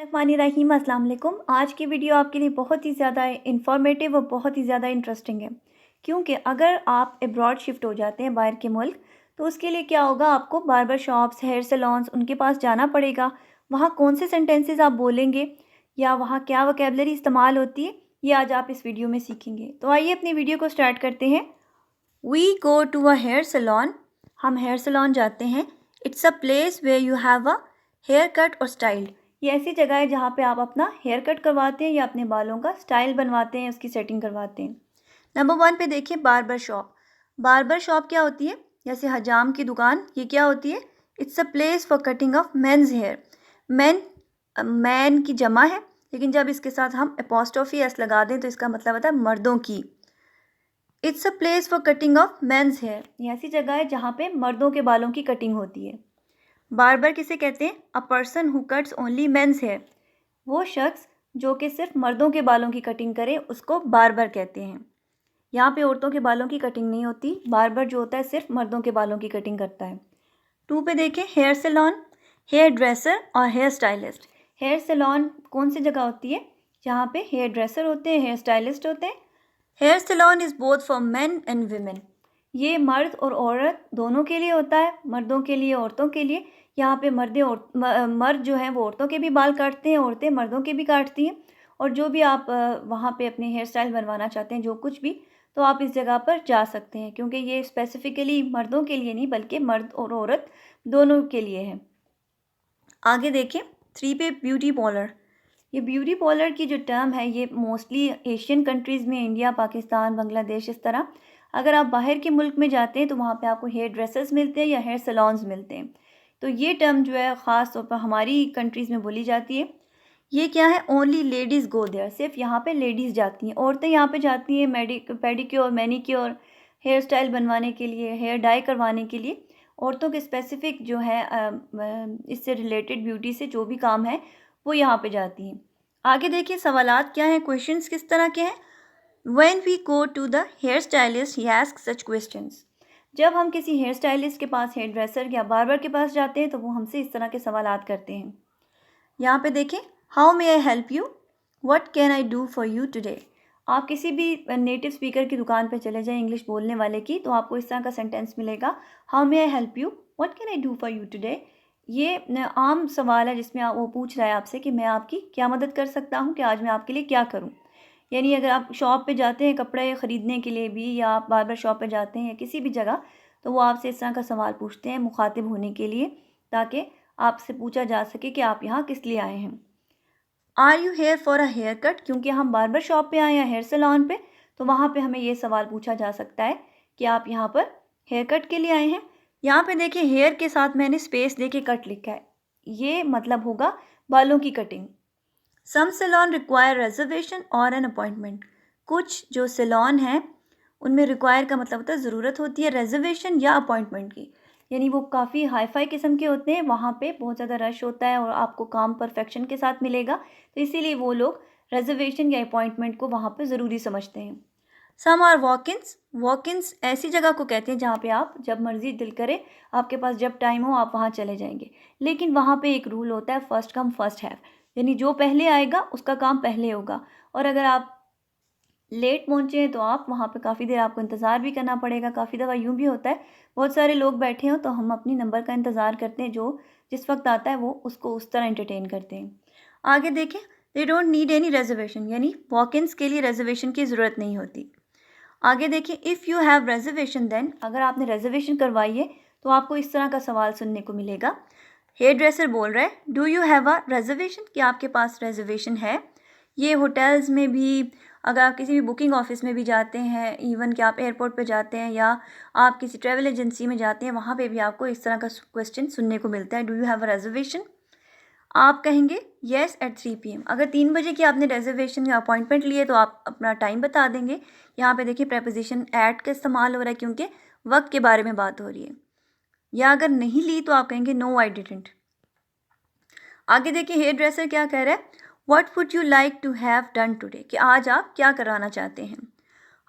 बिस्मिल्लाहिर्रहमानिर्रहीम अस्सलाम वालेकुम। आज की वीडियो आपके लिए बहुत ही ज़्यादा इंफॉर्मेटिव और बहुत ही ज़्यादा इंटरेस्टिंग है, क्योंकि अगर आप अब्रॉड शिफ्ट हो जाते हैं बाहर के मुल्क, तो उसके लिए क्या होगा, आपको बार्बर शॉप्स, हेयर सैलून्स उनके पास जाना पड़ेगा। वहाँ कौन से सेंटेंसेस आप बोलेंगे या वहाँ क्या वोकैबुलरी इस्तेमाल होती है, ये आज आप इस वीडियो में सीखेंगे। तो आइए अपनी वीडियो को स्टार्ट करते हैं। We go to a hair salon, हम हेयर सैलून जाते हैं। It's a place where you have a hair cut और स्टाइल। ये ऐसी जगह है जहाँ पे आप अपना हेयर कट करवाते हैं या अपने बालों का स्टाइल बनवाते हैं, उसकी सेटिंग करवाते हैं। नंबर 1 पे देखिए, बार्बर शॉप। बार्बर शॉप क्या होती है? जैसे हजाम की दुकान, ये क्या होती है? It's a place for cutting of men's hair. Man, man की जमा है, लेकिन जब इसके साथ हम एपोस्ट्रोफी एस लगा दें तो इसका मतलब होता है मर्दों की। It's a place for cutting of men's hair. ये ऐसी जगह है जहाँ पे मर्दों के बालों की कटिंग होती है। बार्बर किसे कहते हैं? A person who cuts only men's hair. वो शख्स जो कि सिर्फ मर्दों के बालों की कटिंग करे उसको बार्बर कहते हैं। यहाँ पे औरतों के बालों की कटिंग नहीं होती। बार्बर जो होता है सिर्फ मर्दों के बालों की कटिंग करता है। 2 पे देखें, हेयर सैलून, हेयर ड्रेसर और हेयर स्टाइलिस्ट। हेयर सैलून कौन सी जगह होती है? जहाँ पे हेयर ड्रेसर होते हैं, हेयर स्टाइलिस्ट होते हैं। Hair salon is both for men and women. ये मर्द और औरत दोनों के लिए होता है, मर्दों के लिए, औरतों के लिए। यहाँ पे मर्द जो हैं वो औरतों के भी बाल काटते हैं, औरतें मर्दों के भी काटती हैं। और जो भी आप वहाँ पे अपने हेयर स्टाइल बनवाना चाहते हैं, जो कुछ भी, तो आप इस जगह पर जा सकते हैं, क्योंकि ये स्पेसिफिकली मर्दों के लिए नहीं बल्कि मर्द और औरत दोनों के लिए है। आगे देखें, 3 पे ब्यूटी पार्लर। ये ब्यूटी पार्लर की जो टर्म है ये मोस्टली एशियन कंट्रीज़ में, इंडिया, पाकिस्तान, बांग्लादेश, इस तरह अगर आप बाहर के मुल्क में जाते हैं तो वहाँ पे आपको हेयर ड्रेसर्स मिलते हैं या हेयर सैलून्स मिलते हैं। तो ये टर्म जो है ख़ास तौर पर हमारी कंट्रीज़ में बोली जाती है। ये क्या है? Only ladies go there. सिर्फ यहाँ पे लेडीज़ जाती हैं, औरतें यहाँ पे जाती हैं पेडिक्योर, मैनिक्योर, हेयर स्टाइल बनवाने के लिए, हेयर डाई करवाने के लिए। औरतों के स्पेसिफिक जो है इससे रिलेटेड ब्यूटी से जो भी काम है वो यहाँ पे जाती हैं। आगे देखिए, सवालात क्या हैं, क्वेश्चंस किस तरह के हैं। When we go to the hair stylist, he asks such questions. जब हम किसी हेयर स्टाइलिस्ट के पास, हेयर ड्रेसर या बार्बर के पास जाते हैं तो वो हमसे इस तरह के सवालात करते हैं। यहाँ पे देखें, how may I help you, what can I do for you today. आप किसी भी नेटिव स्पीकर की दुकान पर चले जाएं, इंग्लिश बोलने वाले की, तो आपको इस तरह का सेंटेंस मिलेगा, how may I help you, what can I do for you today. ये आम सवाल है जिसमें वो पूछ रहा है आपसे कि मैं आपकी क्या मदद कर सकता हूँ, कि आज मैं आपके लिए क्या करूँ। यानी अगर आप शॉप पे जाते हैं कपड़े ख़रीदने के लिए भी, या आप बार्बर शॉप पे जाते हैं या किसी भी जगह, तो वो आपसे इस तरह का सवाल पूछते हैं मुखातिब होने के लिए, ताकि आपसे पूछा जा सके कि आप यहाँ किस लिए आए हैं। Are you here for a hair cut, क्योंकि हम बार्बर शॉप पे आए हैं, हेयर सैलून पे, तो वहाँ पे हमें ये सवाल पूछा जा सकता है कि आप यहाँ पर हेयर कट के लिए आए हैं। यहाँ पे देखिए, हेयर के साथ मैंने स्पेस दे के कट लिखा है, ये मतलब होगा बालों की कटिंग। सम सैलून रिक्वायर रिजर्वेशन और एन अपॉइंटमेंट। कुछ जो सैलून हैं उनमें रिक्वायर का मतलब होता है ज़रूरत होती है रिजर्वेशन या अपॉइंटमेंट की। यानी वो काफ़ी हाई फाई किस्म के होते हैं, वहाँ पे बहुत ज़्यादा रश होता है और आपको काम परफेक्शन के साथ मिलेगा, तो इसीलिए वो लोग रिजर्वेशन या अपॉइंटमेंट को वहाँ पे ज़रूरी समझते हैं। Some are वॉक-इन्स। वॉक-इन्स ऐसी जगह को कहते हैं जहाँ पे आप जब मर्ज़ी दिल करे, आपके पास जब टाइम हो, आप वहाँ चले जाएंगे। लेकिन वहाँ पे एक रूल होता है, फर्स्ट कम फर्स्ट हैव, यानी जो पहले आएगा उसका काम पहले होगा। और अगर आप लेट पहुँचे हैं तो आप वहाँ पे काफ़ी देर आपको इंतज़ार भी करना पड़ेगा। काफ़ी दफ़ा यूँ भी होता है, बहुत सारे लोग बैठे हों तो हम अपनी नंबर का इंतज़ार करते हैं, जो जिस वक्त आता है वो उसको उस तरह एंटरटेन करते हैं। आगे देखें, they don't need any reservation, यानी वॉक-इन्स के लिए रिजर्वेशन की ज़रूरत नहीं होती। आगे देखिए, if you have reservation then, अगर आपने रिजर्वेशन करवाई है तो आपको इस तरह का सवाल सुनने को मिलेगा। हेयर ड्रेसर बोल रहा है, do you have a reservation, कि आपके पास रिजर्वेशन है। ये होटल्स में भी, अगर आप किसी भी बुकिंग ऑफिस में भी जाते हैं, इवन कि आप एयरपोर्ट पे जाते हैं या आप किसी ट्रैवल एजेंसी में जाते हैं, वहाँ पे भी आपको इस तरह का क्वेश्चन सुनने को मिलता है, do you have a reservation. आप कहेंगे येस एट 3 PM। अगर 3 बजे की आपने रिजर्वेशन या अपॉइंटमेंट लिए तो आप अपना टाइम बता देंगे। यहाँ पे देखिए, प्रेपोजिशन एट का इस्तेमाल हो रहा है क्योंकि वक्त के बारे में बात हो रही है। या अगर नहीं ली तो आप कहेंगे नो आई डिडंट। आगे देखिए, हेयर ड्रेसर क्या कह रहा है, what would you like to have done today, कि आज आप क्या कराना चाहते हैं।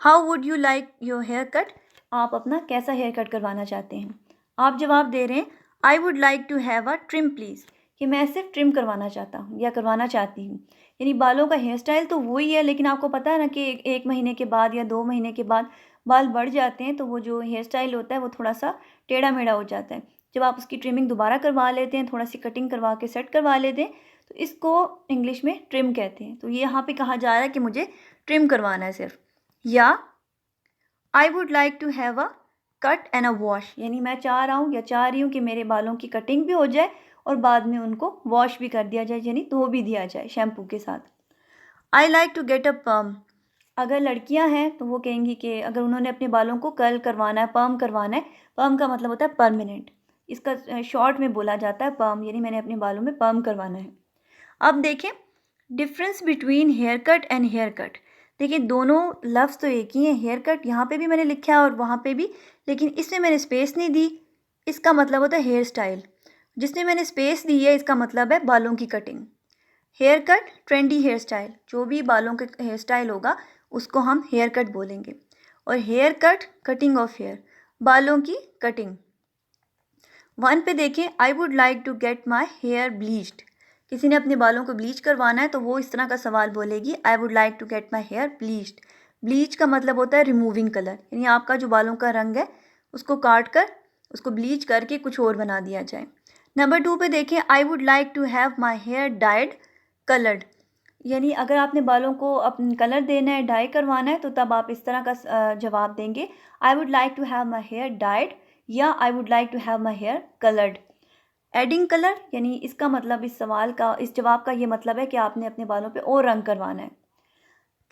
How would you like your hair cut, आप अपना कैसा हेयर कट करवाना चाहते हैं। आप जवाब दे रहे हैं, I would like to have a trim please, कि मैं सिर्फ ट्रिम करवाना चाहता हूँ या करवाना चाहती हूँ। यानी बालों का हेयर स्टाइल तो वही है, लेकिन आपको पता है ना कि एक महीने के बाद या 2 महीने के बाद बाल बढ़ जाते हैं, तो वो जो हेयर स्टाइल होता है वो थोड़ा-सा टेढ़ा-मेढ़ा हो जाता है। जब आप उसकी ट्रिमिंग दोबारा करवा लेते हैं, थोड़ा-सी कटिंग करवा के सेट करवा लेते हैं, तो इसको इंग्लिश में ट्रिम कहते हैं। तो ये यहाँ पे कहा जा रहा है कि मुझे ट्रिम करवाना है सिर्फ। या I would like to have a cut and a wash, यानी मैं चाह रहा हूँ या चाह रही हूँ कि मेरे बालों की कटिंग भी हो जाए और बाद में उनको वॉश भी कर दिया जाए, यानी धो भी दिया जाए शैम्पू के साथ। I like to get a perm, अगर लड़कियां हैं तो वो कहेंगी कि अगर उन्होंने अपने बालों को कर्ल करवाना है, पर्म करवाना है, पर्म का मतलब होता है परमानेंट, इसका शॉर्ट में बोला जाता है पर्म, यानी मैंने अपने बालों में पर्म करवाना है। अब देखें difference between hair cut and hair cut. देखिए दोनों लफ्ज़ तो एक ही हैं, हेयर कट यहाँ पे भी मैंने लिखा है और वहाँ पे भी, लेकिन इसमें मैंने स्पेस नहीं दी, इसका मतलब होता है हेयर स्टाइल। जिसमें मैंने स्पेस दी है इसका मतलब है बालों की cutting. Hair cut trendy hair style, जो भी बालों के हेयर स्टाइल होगा उसको हम हेयर कट बोलेंगे। और hair cut cutting of hair, बालों की कटिंग। 1 पे देखें, I would like to get my hair bleached, किसी ने अपने बालों को ब्लीच करवाना है तो वो इस तरह का सवाल बोलेगी, I would like to get my hair bleached. Bleach का मतलब होता है रिमूविंग कलर, यानी आपका जो बालों का रंग है उसको काट कर उसको ब्लीच करके कुछ और बना दिया जाए। नंबर 2 पे देखें, I would like to have my hair dyed coloured, यानी अगर आपने बालों को अपन कलर देना है, डाई करवाना है, तो तब आप इस तरह का जवाब देंगे, I would like to have my hair dyed या I would like to have my hair coloured. Adding colour, यानी इसका मतलब इस सवाल का, इस जवाब का ये मतलब है कि आपने अपने बालों पे और रंग करवाना है।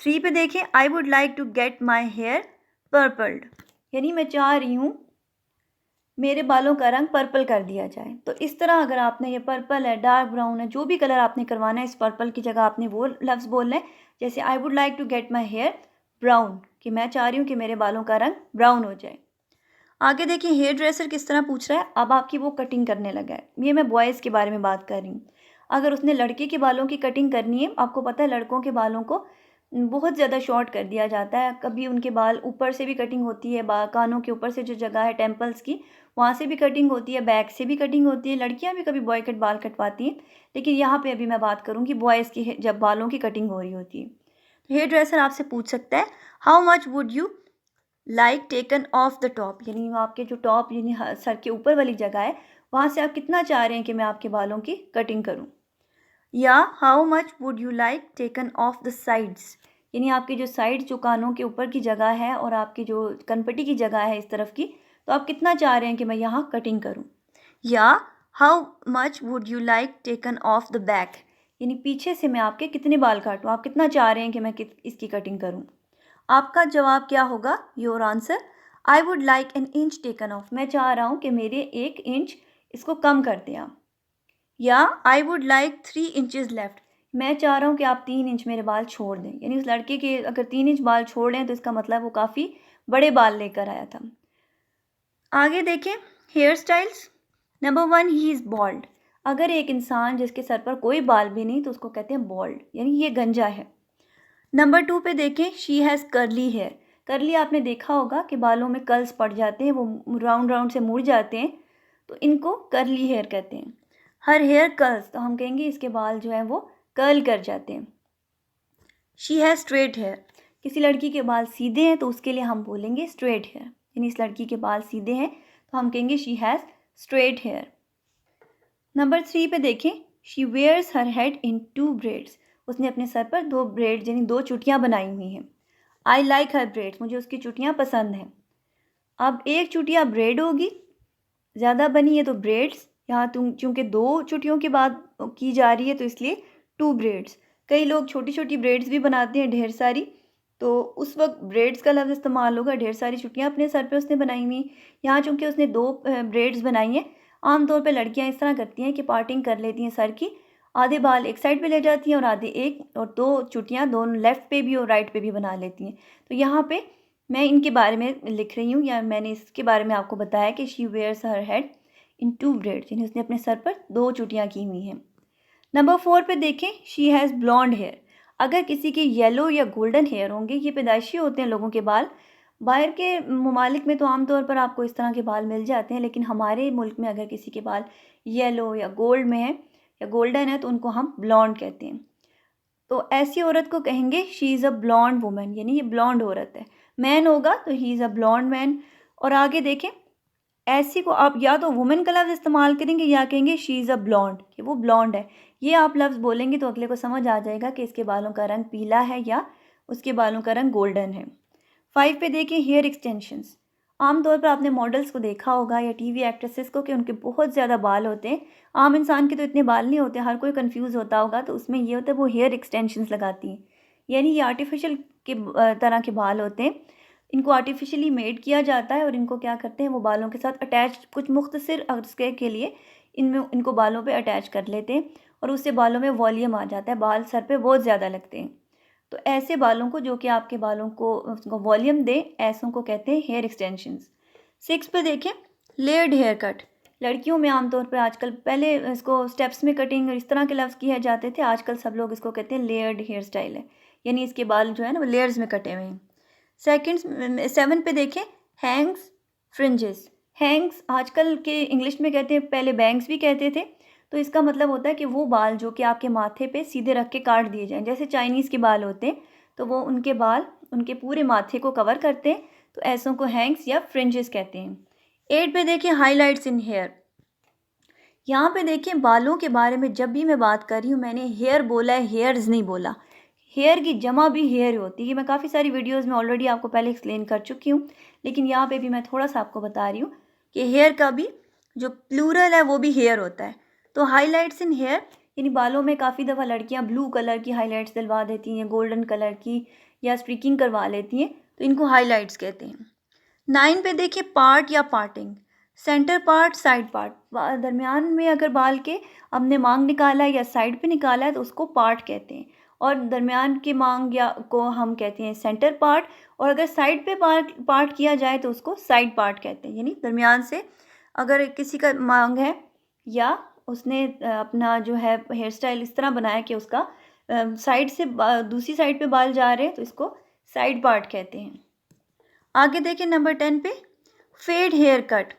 3 पे देखें, I would like to get my hair purpled, यानी मैं चाह रही हूँ मेरे बालों का रंग पर्पल कर दिया जाए। तो इस तरह अगर आपने ये पर्पल है, डार्क ब्राउन है, जो भी कलर आपने करवाना है, इस पर्पल की जगह आपने वो लफ्ज़ बोलना है। जैसे I would like to get my hair brown, कि मैं चाह रही हूँ कि मेरे बालों का रंग ब्राउन हो जाए। आगे देखिए हेयर ड्रेसर किस तरह पूछ रहा है, अब आपकी वो कटिंग करने लगा है। ये मैं बॉयज़ के बारे में बात कर रही हूँ। अगर उसने लड़के के बालों की कटिंग करनी है, आपको पता है लड़कों के बालों को बहुत ज़्यादा शॉर्ट कर दिया जाता है। कभी उनके बाल ऊपर से भी कटिंग होती है, कानों के ऊपर से जो जगह है टेम्पल्स की, वहाँ से भी कटिंग होती है, बैक से भी कटिंग होती है। लड़कियाँ भी कभी बॉय कट बाल कटवाती हैं, लेकिन यहाँ पे अभी मैं बात करूँगी बॉयज़ की, जब बालों की कटिंग हो रही होती है। तो हेयर ड्रेसर आपसे पूछ सकता है, how much would you like taken of the top, यानी आपके जो टॉप यानी सर के ऊपर वाली जगह है, वहाँ से आप कितना चाह रहे हैं कि मैं आपके बालों की कटिंग करूँ। या how much would you like taken of the sides, यानी आपके जो साइड, जो कानों के ऊपर की जगह है और आपकी जो कनपट्टी की जगह है इस तरफ की, तो आप कितना चाह रहे हैं कि मैं यहाँ कटिंग करूँ। या how much would you like taken of the back, यानी पीछे से मैं आपके कितने बाल काटूँ, आप कितना चाह रहे हैं कि मैं इसकी कटिंग करूँ। आपका जवाब क्या होगा, your answer, I would like an inch taken of, मैं चाह रहा हूँ कि मेरे 1 इंच इसको कम कर दें आप। या I would like 3 inches left, मैं चाह रहा हूँ कि आप 3 इंच मेरे बाल छोड़ दें, यानी उस लड़के के अगर 3 इंच बाल छोड़ लें तो इसका मतलब वो काफ़ी बड़े बाल लेकर आया था। आगे देखें hair styles. Number 1, he is bald, अगर एक इंसान जिसके सर पर कोई बाल भी नहीं तो उसको कहते हैं बॉल्ड, यानी ये गंजा है। नंबर 2 पे देखें, शी हैज़ करली हेयर, करली आपने देखा होगा कि बालों में कर्ल्स पड़ जाते हैं, वो राउंड राउंड से मुड़ जाते हैं, तो इनको करली हेयर कहते हैं। हर हेयर कर्ल्स, तो हम कहेंगे इसके बाल जो हैं वो कर्ल कर जाते हैं। शी हैज़ स्ट्रेट हेयर, किसी लड़की के बाल सीधे हैं तो उसके लिए हम बोलेंगे स्ट्रेट हेयर, यानी इस लड़की के बाल सीधे हैं तो हम कहेंगे she has straight hair. Number 3 पे देखें, she wears her head in 2 braids, उसने अपने सर पर 2 ब्रेड्स यानी 2 चुटियाँ बनाई हुई हैं। आई लाइक हर ब्रेड्स, मुझे उसकी चुटियाँ पसंद हैं। अब एक चुटिया ब्रेड होगी, ज़्यादा बनी है तो ब्रेड्स, यहाँ तुम चूँकि 2 चुटियों की बात की जा रही है तो इसलिए 2 ब्रेड्स। कई लोग छोटी छोटी ब्रेड्स भी बनाते हैं ढेर सारी, तो उस वक्त ब्रेड्स का लफ्ज़ इस्तेमाल होगा। ढेर सारी चुटियाँ अपने सर पे उसने बनाई हुई, यहाँ चूँकि उसने 2 ब्रेड्स बनाई हैं। आमतौर पे लड़कियाँ इस तरह करती हैं कि पार्टिंग कर लेती हैं सर की, आधे बाल एक साइड पे ले जाती हैं और आधे एक, और 2 चुटियाँ दोनों लेफ़्ट पे भी और राइट पे भी बना लेती हैं। तो यहाँ पे मैं इनके बारे में लिख रही हूँ, या मैंने इसके बारे में आपको बताया कि she wears her head in 2 braids, यानी उसने अपने सर पर 2 चुटियाँ की हुई हैं। नंबर 4 पे देखें, शी हैज़ ब्लॉन्ड हेयर, अगर किसी के येलो या गोल्डन हेयर होंगे, ये पैदाइशी होते हैं लोगों के बाल। बाहर के ममालिक में तो आमतौर पर आपको इस तरह के बाल मिल जाते हैं, लेकिन हमारे मुल्क में अगर किसी के बाल येलो या गोल्ड में हैं या गोल्डन है तो उनको हम ब्लॉन्ड कहते हैं। तो ऐसी औरत को कहेंगे she is a blonde woman, यानी ये ब्लॉन्ड औरत है। मैन होगा तो he is a blonde man. और आगे देखें, ऐसी को आप या तो वुमेन का लफ्ज़ इस्तेमाल करेंगे या कहेंगे शी इज़ अ ब्लॉन्ड, कि वो ब्लॉन्ड है। ये आप लफ्ज़ बोलेंगे तो अगले को समझ आ जाएगा कि इसके बालों का रंग पीला है या उसके बालों का रंग गोल्डन है। 5 पे देखिए हेयर एक्सटेंशंस। आमतौर पर आपने मॉडल्स को देखा होगा या टीवी एक्ट्रेसेस को कि उनके बहुत ज़्यादा बाल होते हैं। आम इंसान के तो इतने बाल नहीं होते, हर कोई कंफ्यूज होता होगा, तो उसमें ये होता है वो हेयर एक्सटेंशंस लगाती हैं। यानी ये आर्टिफिशियल के तरह के बाल होते हैं। इनको आर्टिफिशियली मेड किया जाता है और इनको क्या करते हैं, वो बालों के साथ अटैच कुछ मुख्तसर अर्से के लिए इनमें इनको बालों पे अटैच कर लेते हैं और उससे बालों में वॉल्यूम आ जाता है, बाल सर पे बहुत ज़्यादा लगते हैं। तो ऐसे बालों को, जो कि आपके बालों को उसको वॉल्यूम दे, ऐसों को कहते हैं हेयर एक्सटेंशंस। 6 पे देखें लेयर्ड हेयर कट। लड़कियों में आमतौर पर आजकल, पहले इसको स्टेप्स में कटिंग इस तरह के लफ्ज़ किए जाते थे, आजकल सब लोग इसको कहते हैं लेयर्ड हेयर स्टाइल है, यानी इसके बाल जो है ना वो लेयर्स में कटे हुए हैं। 7 पे देखें हैंग्स फ्रिंजेस। हैंग्स आजकल के इंग्लिश में कहते हैं, पहले बैंग्स भी कहते थे। तो इसका मतलब होता है कि वो बाल जो कि आपके माथे पे सीधे रख के काट दिए जाएं, जैसे चाइनीज़ के बाल होते हैं, तो वो उनके बाल उनके पूरे माथे को कवर करते हैं, तो ऐसों को हैंग्स या फ्रिंजेस कहते हैं। 8 पे देखिए हाईलाइट्स इन हेयर। यहाँ पे देखिए बालों के बारे में जब भी मैं बात कर रही हूँ, मैंने हेयर बोला है, हेयर्स नहीं बोला। हेयर की जमा भी हेयर होती है, मैं काफ़ी सारी वीडियोज़ में ऑलरेडी आपको पहले एक्सप्लेन कर चुकी हूँ, लेकिन यहाँ पे भी मैं थोड़ा सा आपको बता रही हूँ कि हेयर का भी जो प्लूरल है वो भी हेयर होता है। तो हाईलाइट्स इन हेयर, यानी बालों में काफ़ी दफ़ा लड़कियाँ ब्लू कलर की हाईलाइट्स दिलवा देती हैं, गोल्डन कलर की, या स्ट्रीकिंग करवा लेती हैं, तो इनको हाईलाइट्स कहते हैं। 9 पे देखिए पार्ट या parting. Centre part, side part, दरमियान में अगर बाल के हमने मांग निकाला है या साइड पे निकाला है तो उसको पार्ट कहते हैं, और दरमियान की मांग या को हम कहते हैं सेंटर पार्ट, और अगर साइड पे पार्ट किया जाए तो उसको साइड पार्ट कहते हैं। यानी दरमियान से अगर किसी का मांग है या उसने अपना जो है हेयर स्टाइल इस तरह बनाया कि उसका साइड से दूसरी साइड पे बाल जा रहे हैं, तो इसको साइड पार्ट कहते हैं। आगे देखिए नंबर 10 पे fade hair cut.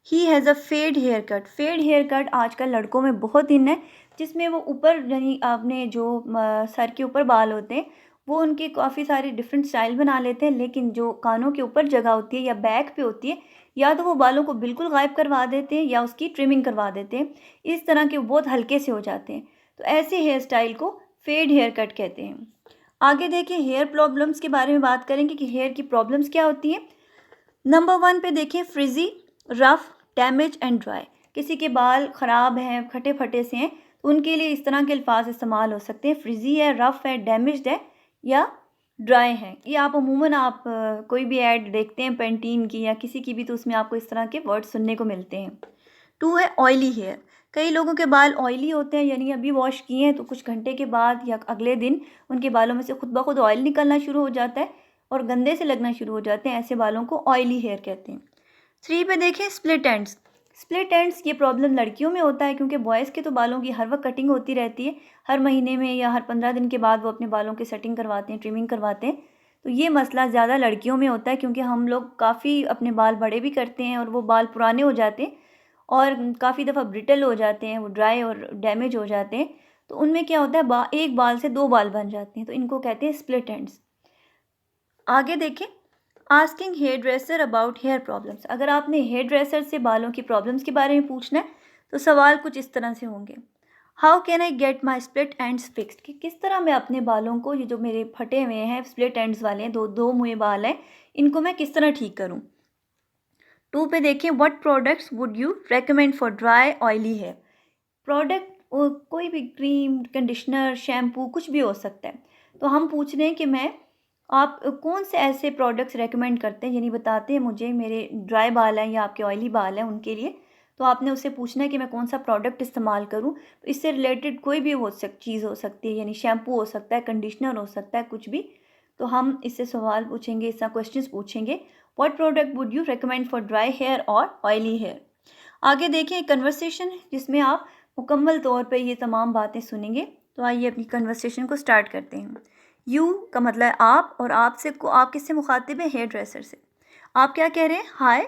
He has a fade hair cut. Fade hair cut आजकल लड़कों में बहुत इन है, जिसमें वो ऊपर, यानी आपने जो सर के ऊपर बाल होते हैं वो उनके काफ़ी सारे डिफरेंट स्टाइल बना लेते हैं, लेकिन जो कानों के ऊपर जगह होती है या बैक पे होती है, या तो वो बालों को बिल्कुल गायब करवा देते हैं या उसकी ट्रिमिंग करवा देते हैं। इस तरह के वो बहुत हल्के से हो जाते हैं, तो ऐसे हेयर स्टाइल को फेड हेयर कट कहते हैं। आगे देखिए हेयर प्रॉब्लम्स के बारे में बात करेंगे कि हेयर की प्रॉब्लम्स क्या होती हैं। नंबर 1 पे देखिए फ्रिजी, रफ, डैमेज एंड ड्राई। किसी के बाल ख़राब हैं, फटे फटे से हैं, तो उनके लिए इस तरह के अल्फाज इस्तेमाल हो सकते हैं, फ्रिजी है, रफ़ है, डैमेज्ड है या ड्राई है। ये आप अमूमन आप कोई भी ऐड देखते हैं पेंटीन की या किसी की भी, तो उसमें आपको इस तरह के वर्ड सुनने को मिलते हैं। 2 है ऑयली हेयर। कई लोगों के बाल ऑयली होते हैं, यानी अभी वॉश किए हैं तो कुछ घंटे के बाद या अगले दिन उनके बालों में से खुद ब खुद ऑयल निकलना शुरू हो जाता है और गंदे से लगना शुरू हो जाते हैं, ऐसे बालों को ऑयली हेयर कहते हैं। 3 पे देखें स्प्लिट एंड्स। स्प्लिट एंड्स ये प्रॉब्लम लड़कियों में होता है, क्योंकि बॉयज़ के तो बालों की हर वक्त कटिंग होती रहती है, हर महीने में या हर 15 दिन के बाद वो अपने बालों की सेटिंग करवाते हैं, ट्रिमिंग करवाते हैं। तो ये मसला ज़्यादा लड़कियों में होता है, क्योंकि हम लोग काफ़ी अपने बाल बड़े भी करते हैं और वो बाल पुराने हो जाते हैं और काफ़ी दफ़ा ब्रिटल हो जाते हैं, वो ड्राई और डैमेज हो जाते हैं। तो उनमें क्या होता है, एक बाल से 2 बाल बन जाते हैं, तो इनको कहते हैं स्प्लिट एंड्स। आगे देखें asking hair dresser about hair problems. अगर आपने हेयर ड्रेसर से बालों की प्रॉब्लम्स के बारे में पूछना है तो सवाल कुछ इस तरह से होंगे। How can I get my split ends fixed, कि किस तरह मैं अपने बालों को, ये जो मेरे फटे हुए हैं स्प्लिट एंड्स वाले हैं, दो मुँहे बाल हैं, इनको मैं किस तरह ठीक करूँ। 2 पे देखें what products would you recommend for dry oily hair. Product कोई भी क्रीम, कंडीशनर, शैम्पू, कुछ भी हो सकता है। तो हम पूछ रहे हैं कि मैं आप कौन से ऐसे प्रोडक्ट्स रेकमेंड करते हैं, यानी बताते हैं मुझे, मेरे ड्राई बाल हैं या आपके ऑयली बाल हैं उनके लिए। तो आपने उससे पूछना है कि मैं कौन सा प्रोडक्ट इस्तेमाल करूं। तो इससे रिलेटेड कोई भी चीज़ हो सकती है, यानी शैम्पू हो सकता है, कंडीशनर हो सकता है, कुछ भी। तो हम इससे सवाल पूछेंगे, इस तरह क्वेश्चंस पूछेंगे, what product would you recommend for dry hair और ऑयली हेयर। आगे देखिए एक कन्वर्सेशन जिसमें आप मुकम्मल तौर पे ये तमाम बातें सुनेंगे। तो आइए अपनी कन्वर्सेशन को स्टार्ट करते हैं। यू का मतलब है आप, और आपसे को आप किससे मुखातिब हैं, हेयर ड्रेसर से। आप क्या कह रहे हैं, hi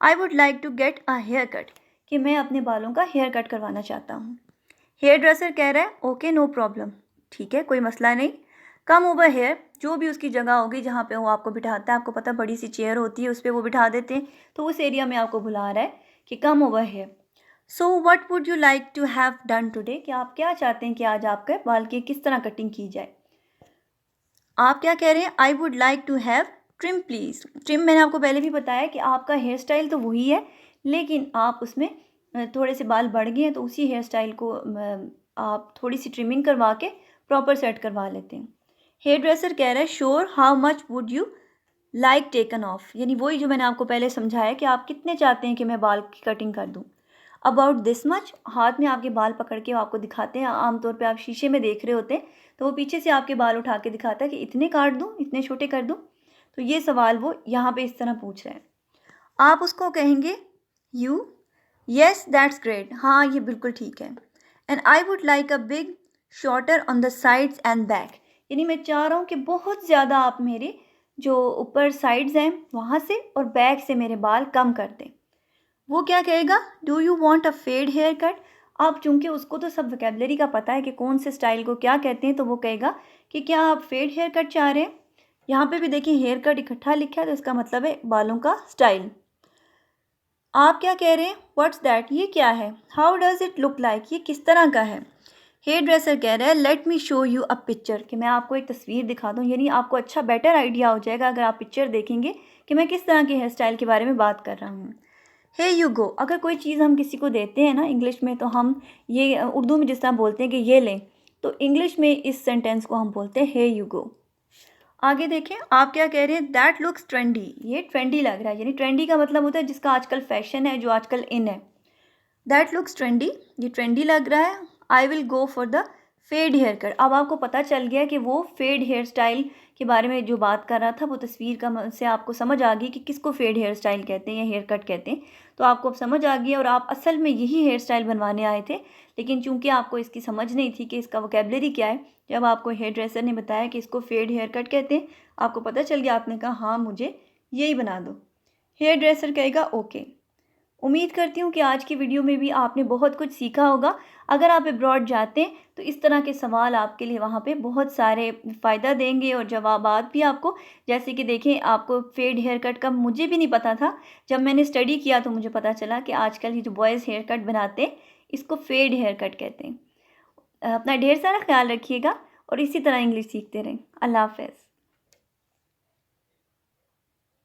I would like to get a hair cut, कि मैं अपने बालों का हेयर कट करवाना चाहता हूँ। हेयर ड्रेसर कह रहा है ओके नो प्रॉब्लम, ठीक है कोई मसला नहीं, कम ओवर हेयर, जो भी उसकी जगह होगी जहाँ पे वो आपको बिठाता है, आपको पता बड़ी सी चेयर होती है उस पर वो बिठा देते हैं, तो उस एरिया में आपको बुला रहा है कि come over here. So what would you like to have done today, कि आप क्या चाहते हैं कि आज आपके बाल की किस तरह कटिंग की जाए। आप क्या कह रहे हैं, I would like to have trim please. Trim मैंने आपको पहले भी बताया कि आपका हेयर स्टाइल तो वही है, लेकिन आप उसमें थोड़े से बाल बढ़ गए हैं तो उसी हेयर स्टाइल को आप थोड़ी सी ट्रिमिंग करवा के प्रॉपर सेट करवा लेते हैं। हेयर ड्रेसर कह रहा है sure how much would you like taken of, यानी वही जो मैंने आपको पहले समझाया कि आप कितने चाहते हैं कि मैं बाल की कटिंग कर दूं। अबाउट दिस मच, हाथ में आपके बाल पकड़ के वो आपको दिखाते हैं, आमतौर पे आप शीशे में देख रहे होते हैं तो वो पीछे से आपके बाल उठा के दिखाता है कि इतने काट दूं, इतने छोटे कर दूं। तो ये सवाल वो यहाँ पे इस तरह पूछ रहे हैं। आप उसको कहेंगे यू, येस दैट्स ग्रेट, हाँ ये बिल्कुल ठीक है। And I would like a big shorter on the sides and back, यानी मैं चाह रहा हूँ कि बहुत ज़्यादा आप मेरे जो ऊपर साइड्स हैं वहाँ से और बैक से मेरे बाल कम कर दें। वो क्या कहेगा, do you want a fade hair cut. अब चूंकि उसको तो सब वोकेबलरी का पता है कि कौन से स्टाइल को क्या कहते हैं, तो वो कहेगा कि क्या आप फेड हेयर कट चाह रहे हैं। यहाँ पे भी देखिए हेयर कट इकट्ठा लिखा है तो इसका मतलब है बालों का स्टाइल। आप क्या कह रहे हैं, व्हाट्स दैट, ये क्या है, how does it look like, ये किस तरह का है। हेयर ड्रेसर कह रहा है let me show you a picture, कि मैं आपको एक तस्वीर दिखा दूँ, यानी आपको अच्छा बेटर आइडिया हो जाएगा अगर आप पिक्चर देखेंगे कि मैं किस तरह के हेयर स्टाइल के बारे में बात कर रहा हूँ। हे यू गो, अगर कोई चीज़ हम किसी को देते हैं ना इंग्लिश में, तो हम ये उर्दू में जिस तरह बोलते हैं कि ये लें, तो इंग्लिश में इस सेंटेंस को हम बोलते हैं हे यू गो। आगे देखें, आप क्या कह रहे हैं, दैट लुक्स ट्रेंडी, ये ट्रेंडी लग रहा है, यानी ट्रेंडी का मतलब होता है जिसका आजकल फैशन है, जो आजकल इन है। दैट लुक्स ट्रेंडी, ये ट्रेंडी लग रहा है। I will go for the fade hair cut, अब आपको पता चल गया कि वो फेड हेयर स्टाइल के बारे में जो बात कर रहा था, वो तस्वीर का से आपको समझ आ गई कि किसको फेड हेयर स्टाइल कहते हैं या हेयर कट कहते हैं। तो आपको अब समझ आ गई और आप असल में यही हेयर स्टाइल बनवाने आए थे, लेकिन चूंकि आपको इसकी समझ नहीं थी कि इसका वोकेबलरी क्या है, जब आपको हेयर ड्रेसर ने बताया कि इसको फेड हेयर कट कहते हैं, आपको पता चल गया, आपने कहा हाँ मुझे यही बना दो। हेयर ड्रेसर कहेगा ओके। उम्मीद करती हूँ कि आज की वीडियो में भी आपने बहुत कुछ सीखा होगा। अगर आप अब्रॉड जाते हैं तो इस तरह के सवाल आपके लिए वहाँ पे बहुत सारे फ़ायदा देंगे और जवाबात भी आपको, जैसे कि देखें आपको फेड हेयर कट का मुझे भी नहीं पता था, जब मैंने स्टडी किया तो मुझे पता चला कि आजकल ये जो बॉयज़ हेयर कट बनाते हैं इसको फेड हेयर कट कहते हैं। अपना ढेर सारा ख्याल रखिएगा और इसी तरह इंग्लिश सीखते रहें। अल्लाह हाफ़िज़।